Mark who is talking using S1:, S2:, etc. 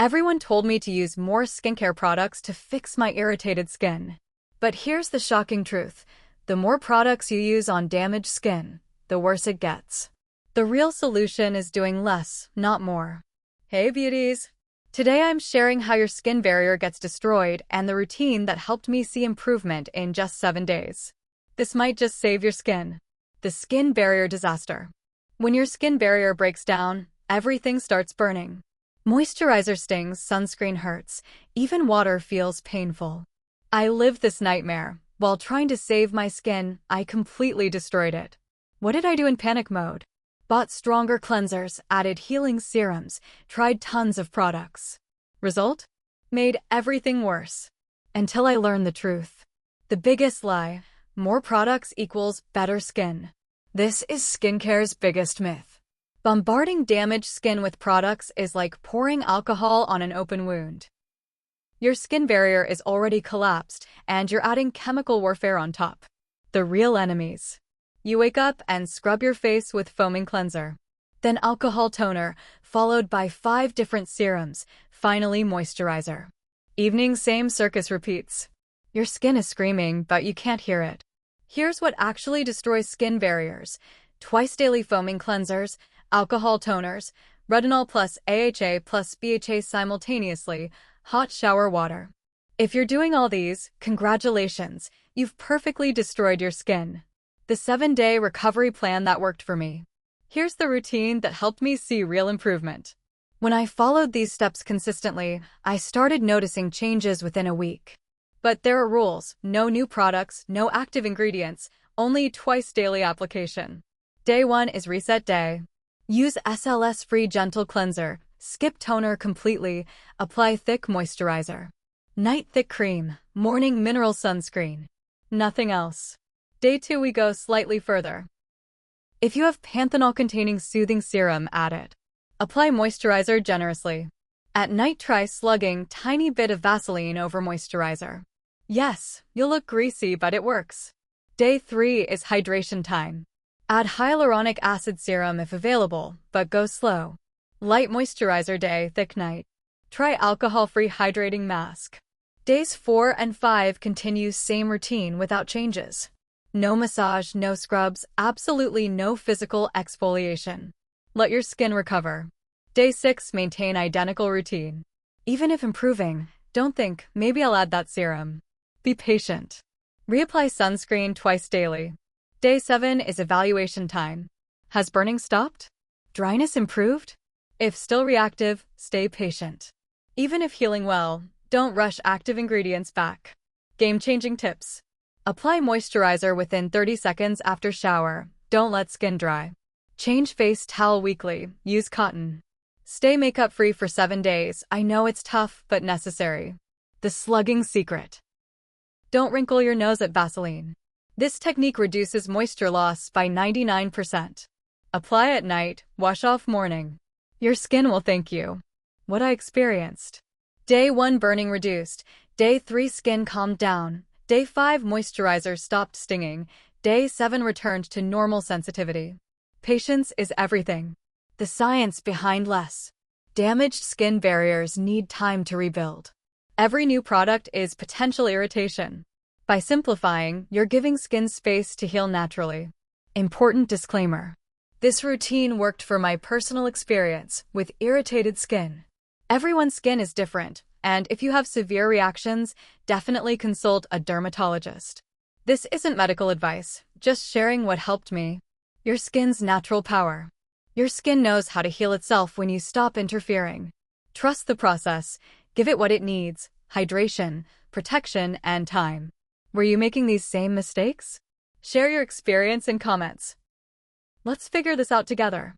S1: Everyone told me to use more skincare products to fix my irritated skin. But here's the shocking truth. The more products you use on damaged skin, the worse it gets. The real solution is doing less, not more. Hey beauties! Today I'm sharing how your skin barrier gets destroyed and the routine that helped me see improvement in just 7 days. This might just save your skin. The skin barrier disaster. When your skin barrier breaks down, everything starts burning. Moisturizer stings, sunscreen hurts, even water feels painful. I lived this nightmare. While trying to save my skin, I completely destroyed it. What did I do in panic mode? Bought stronger cleansers, added healing serums, tried tons of products. Result? Made everything worse. Until I learned the truth. The biggest lie: more products equals better skin. This is skincare's biggest myth. Bombarding damaged skin with products is like pouring alcohol on an open wound. Your skin barrier is already collapsed, and you're adding chemical warfare on top. The real enemies. You wake up and scrub your face with foaming cleanser. Then alcohol toner, followed by 5 different serums, finally moisturizer. Evening, same circus repeats. Your skin is screaming, but you can't hear it. Here's what actually destroys skin barriers: twice daily foaming cleansers, alcohol toners, retinol plus AHA plus BHA simultaneously, hot shower water. If you're doing all these, congratulations, you've perfectly destroyed your skin. The 7-day recovery plan that worked for me. Here's the routine that helped me see real improvement. When I followed these steps consistently, I started noticing changes within a week. But there are rules: no new products, no active ingredients, only twice daily application. Day 1 is reset day. Use SLS-free gentle cleanser, skip toner completely, apply thick moisturizer. Night thick cream, morning mineral sunscreen. Nothing else. Day 2 we go slightly further. If you have panthenol-containing soothing serum, add it. Apply moisturizer generously. At night try slugging, tiny bit of Vaseline over moisturizer. Yes, you'll look greasy, but it works. Day 3 is hydration time. Add hyaluronic acid serum if available, but go slow. Light moisturizer day, thick night. Try alcohol-free hydrating mask. Days 4 and 5 continue same routine without changes. No massage, no scrubs, absolutely no physical exfoliation. Let your skin recover. Day 6 maintain identical routine. Even if improving, don't think, maybe I'll add that serum. Be patient. Reapply sunscreen twice daily. Day 7 is evaluation time. Has burning stopped? Dryness improved? If still reactive, stay patient. Even if healing well, don't rush active ingredients back. Game-changing tips. Apply moisturizer within 30 seconds after shower. Don't let skin dry. Change face towel weekly. Use cotton. Stay makeup-free for 7 days. I know it's tough, but necessary. The slugging secret. Don't wrinkle your nose at Vaseline. This technique reduces moisture loss by 99%. Apply at night, wash off morning. Your skin will thank you. What I experienced. Day 1 burning reduced. Day 3 skin calmed down. Day 5 moisturizer stopped stinging. Day 7 returned to normal sensitivity. Patience is everything. The science behind less. Damaged skin barriers need time to rebuild. Every new product is potential irritation. By simplifying, you're giving skin space to heal naturally. Important disclaimer. This routine worked for my personal experience with irritated skin. Everyone's skin is different, and if you have severe reactions, definitely consult a dermatologist. This isn't medical advice, just sharing what helped me. Your skin's natural power. Your skin knows how to heal itself when you stop interfering. Trust the process. Give it what it needs: hydration, protection, and time. Were you making these same mistakes? Share your experience in comments. Let's figure this out together.